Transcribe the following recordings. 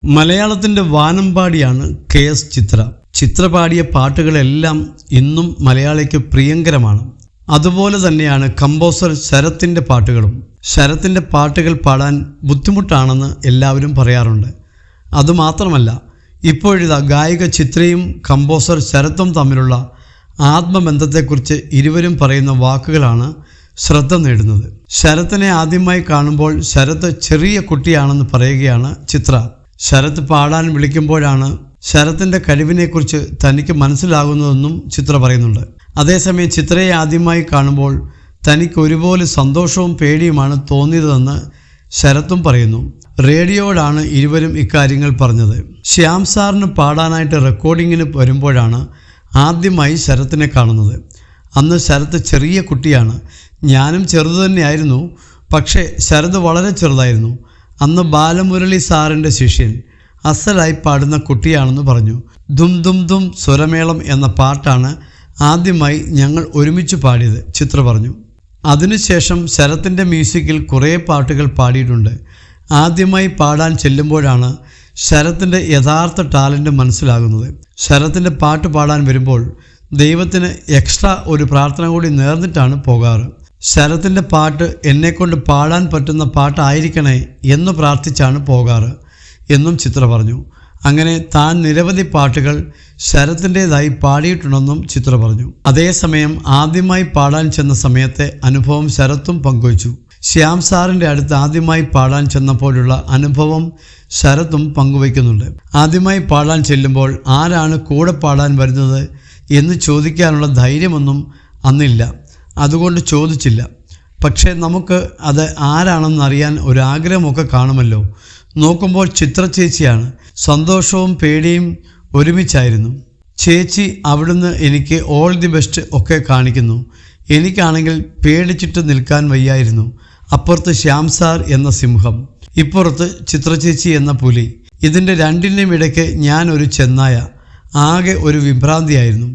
മലയാളത്തിൻ്റെ വാനമ്പാടിയാണ് KS ചിത്ര. ചിത്ര പാടിയ പാട്ടുകളെല്ലാം ഇന്നും മലയാളിക്ക് പ്രിയങ്കരമാണ്. അതുപോലെ തന്നെയാണ് കമ്പോസർ ശരത്തിൻ്റെ പാട്ടുകളും. ശരത്തിൻ്റെ പാട്ടുകൾ പാടാൻ ബുദ്ധിമുട്ടാണെന്ന് എല്ലാവരും പറയാറുണ്ട്. അതുമാത്രമല്ല, ഇപ്പോഴിതാ ഗായിക ചിത്രയും കമ്പോസർ ശരത്തും തമ്മിലുള്ള ആത്മബന്ധത്തെക്കുറിച്ച് ഇരുവരും പറയുന്ന വാക്കുകളാണ് ശ്രദ്ധ നേടുന്നത്. ശരത്തിനെ ആദ്യമായി കാണുമ്പോൾ ശരത്ത് ചെറിയ കുട്ടിയാണെന്ന് പറയുകയാണ് ചിത്ര. ശരത്ത് പാടാൻ വിളിക്കുമ്പോഴാണ് ശരത്തിൻ്റെ കഴിവിനെക്കുറിച്ച് തനിക്ക് മനസ്സിലാകുന്നതെന്നും ചിത്ര പറയുന്നുണ്ട്. അതേസമയം ചിത്രയെ ആദ്യമായി കാണുമ്പോൾ തനിക്ക് ഒരുപോലെ സന്തോഷവും പേടിയുമാണ് തോന്നിയതെന്ന് ശരത്തും പറയുന്നു. റേഡിയോയോടാണ് ഇരുവരും ഇക്കാര്യങ്ങൾ പറഞ്ഞത്. ശ്യാം സാറിന് പാടാനായിട്ട് റെക്കോർഡിങ്ങിന് വരുമ്പോഴാണ് ആദ്യമായി ശരത്തിനെ കാണുന്നത്. അന്ന് ശരത്ത് ചെറിയ കുട്ടിയാണ്. ഞാനും ചെറുതു തന്നെയായിരുന്നു. പക്ഷേ ശരത് വളരെ ചെറുതായിരുന്നു. അന്ന് ബാലമുരളി സാറിൻ്റെ ശിഷ്യൻ അസലായി പാടുന്ന കുട്ടിയാണെന്ന് പറഞ്ഞു. ദും ദും ദും സ്വരമേളം എന്ന പാട്ടാണ് ആദ്യമായി ഞങ്ങൾ ഒരുമിച്ച് പാടിയത്, ചിത്ര പറഞ്ഞു. അതിനുശേഷം ശരത്തിൻ്റെ മ്യൂസിക്കിൽ കുറേ പാട്ടുകൾ പാടിയിട്ടുണ്ട്. ആദ്യമായി പാടാൻ ചെല്ലുമ്പോഴാണ് ശരത്തിൻ്റെ യഥാർത്ഥ ടാലൻറ്റ് മനസ്സിലാകുന്നത്. ശരത്തിൻ്റെ പാട്ട് പാടാൻ വരുമ്പോൾ ദൈവത്തിന് എക്സ്ട്രാ ഒരു പ്രാർത്ഥന കൂടി നേർന്നിട്ടാണ് പോകാറ്. ശരത്തിൻ്റെ പാട്ട് എന്നെക്കൊണ്ട് പാടാൻ പറ്റുന്ന പാട്ടായിരിക്കണേ എന്ന് പ്രാർത്ഥിച്ചാണ് പോകാറ് എന്നും ചിത്ര പറഞ്ഞു. അങ്ങനെ താൻ നിരവധി പാട്ടുകൾ ശരത്തിൻ്റെതായി പാടിയിട്ടുണ്ടെന്നും ചിത്ര പറഞ്ഞു. അതേസമയം ആദ്യമായി പാടാൻ ചെന്ന സമയത്തെ അനുഭവം ശരത്തും പങ്കുവച്ചു. ശ്യാം സാറിൻ്റെ അടുത്ത് ആദ്യമായി പാടാൻ ചെന്നപ്പോഴുള്ള അനുഭവം ശരത്തും പങ്കുവയ്ക്കുന്നുണ്ട്. ആദ്യമായി പാടാൻ ചെല്ലുമ്പോൾ ആരാണ് കൂടെ പാടാൻ വരുന്നത് എന്ന് ചോദിക്കാനുള്ള ധൈര്യമൊന്നും അന്നില്ല. അതുകൊണ്ട് ചോദിച്ചില്ല. പക്ഷേ നമുക്ക് അത് ആരാണെന്നറിയാൻ ഒരാഗ്രഹമൊക്കെ കാണുമല്ലോ. നോക്കുമ്പോൾ ചിത്ര ചേച്ചിയാണ്. സന്തോഷവും പേടിയും ഒരുമിച്ചായിരുന്നു. ചേച്ചി അവിടുന്ന് എനിക്ക് ഓൾ ദി ബെസ്റ്റ് ഒക്കെ കാണിക്കുന്നു. എനിക്കാണെങ്കിൽ പേടിച്ചിട്ട് നിൽക്കാൻ വയ്യായിരുന്നു. അപ്പുറത്ത് ശ്യാം സാർ എന്ന സിംഹം, ഇപ്പുറത്ത് ചിത്ര ചേച്ചി എന്ന പുലി. ഇതിൻ്റെ രണ്ടിൻ്റെയും ഇടയ്ക്ക് ഞാൻ ഒരു ചെന്നായ. ആകെ ഒരു വിഭ്രാന്തിയായിരുന്നു.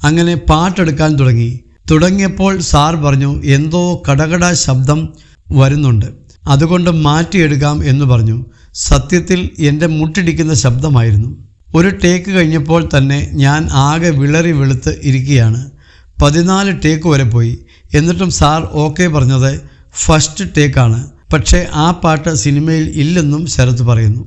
അങ്ങനെ പാട്ടെടുക്കാൻ തുടങ്ങിയപ്പോൾ സാർ പറഞ്ഞു, എന്തോ കടകട ശബ്ദം വരുന്നുണ്ട്, അതുകൊണ്ട് മാറ്റിയെടുക്കാം എന്ന് പറഞ്ഞു. സത്യത്തിൽ എൻ്റെ മുട്ടിടിക്കുന്ന ശബ്ദമായിരുന്നു. ഒരു ടേക്ക് കഴിഞ്ഞപ്പോൾ തന്നെ ഞാൻ ആകെ വിളറി വെളുത്ത് ഇരിക്കുകയാണ്. 14 ടേക്ക് വരെ പോയി. എന്നിട്ടും സാർ ഓക്കെ പറഞ്ഞത് ഫസ്റ്റ് ടേക്കാണ്. പക്ഷേ ആ പാട്ട് സിനിമയിൽ ഇല്ലെന്നും ശരത്ത് പറയുന്നു.